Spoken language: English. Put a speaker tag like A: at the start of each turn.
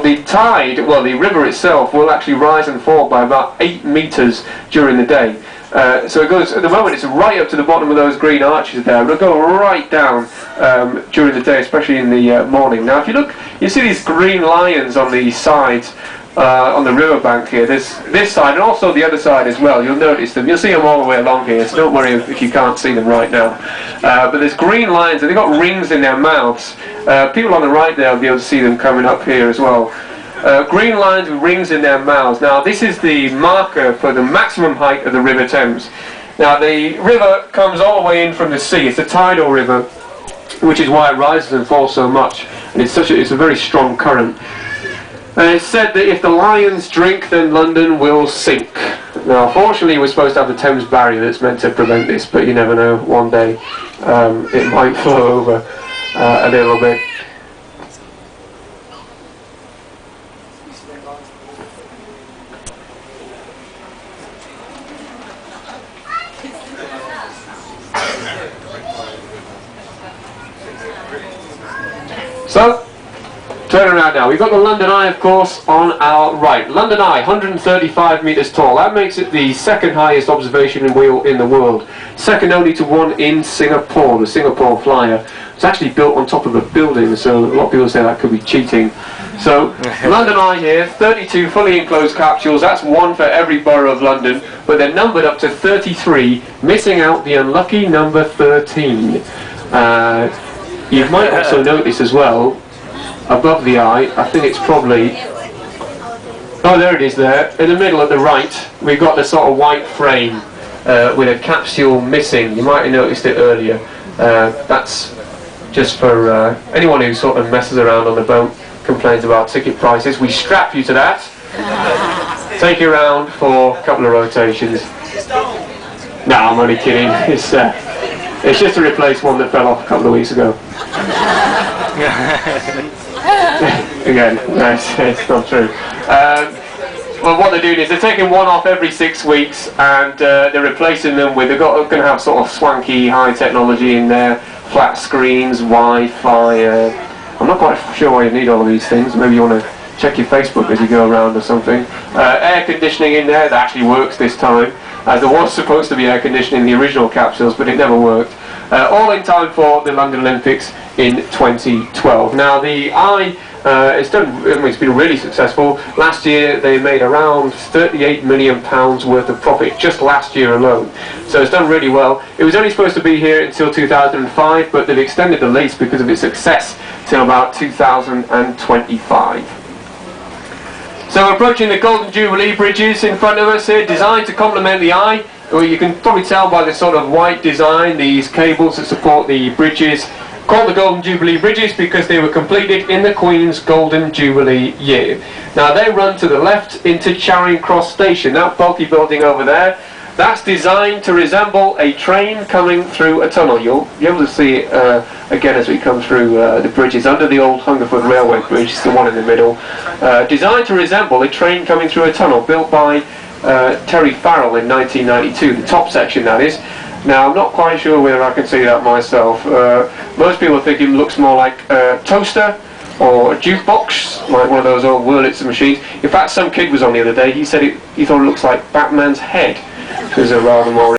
A: the tide, well, the river itself will actually rise and fall by about 8 meters during the day. So it goes, at the moment it's right up to the bottom of those green arches there. It'll go right down during the day, especially in the morning. Now if you look, you see these green lions on the sides, on the riverbank here. There's this side and also the other side as well. You'll notice them. You'll see them all the way along here, so don't worry if you can't see them right now. But there's green lions and they've got rings in their mouths. People on the right there will be able to see them coming up here as well. Green lions with rings in their mouths. Now this is the marker for the maximum height of the River Thames. Now the river comes all the way in from the sea. It's a tidal river, which is why it rises and falls so much. And it's a very strong current. And it's said that if the lions drink, then London will sink. Now, fortunately, we're supposed to have the Thames barrier that's meant to prevent this, but you never know. One day, it might flow over a little bit. So, turn around now. We've got the London Eye, of course, on our right. London Eye, 135 metres tall. That makes it the second highest observation wheel in the world. Second only to one in Singapore, the Singapore Flyer. It's actually built on top of a building, so a lot of people say that could be cheating. So, London Eye here, 32 fully enclosed capsules. That's one for every borough of London, but they're numbered up to 33, missing out the unlucky number 13. You might also notice as well, above the eye, I think it's probably, oh there it is there, in the middle at the right, we've got the sort of white frame with a capsule missing. You might have noticed it earlier. That's just for anyone who sort of messes around on the boat, complains about ticket prices. We strap you to that, take you around for a couple of rotations. No, I'm only kidding. It's just to replace one that fell off a couple of weeks ago. Again, no, it's not true. Well, what they're doing is they're taking one off every 6 weeks and they're replacing them with, they're going to have sort of swanky high technology in there, flat screens, Wi-Fi. I'm not quite sure why you need all of these things. Maybe you want to check your Facebook as you go around or something. Air conditioning in there, that actually works this time, as there was supposed to be air conditioning in the original capsules, but it never worked. All in time for the London Olympics in 2012. Now the Eye, it's been really successful. Last year they made around £38 million worth of profit, just last year alone. So it's done really well. It was only supposed to be here until 2005, but they've extended the lease because of its success till about 2025. So we're approaching the Golden Jubilee bridges in front of us here, designed to complement the Eye. Well, you can probably tell by the sort of white design, these cables that support the bridges, called the Golden Jubilee bridges because they were completed in the Queen's Golden Jubilee year. Now they run to the left into Charing Cross Station, that bulky building over there. That's designed to resemble a train coming through a tunnel. You'll be able to see it again as we come through the bridges under the old Hungerford Railway Bridge, the one in the middle. Designed to resemble a train coming through a tunnel, built by Terry Farrell in 1992, the top section that is. Now I'm not quite sure whether I can see that myself. Most people think it looks more like a toaster or a jukebox, like one of those old Wurlitzer machines. In fact, some kid was on the other day, he said he thought it looks like Batman's head, which is a rather more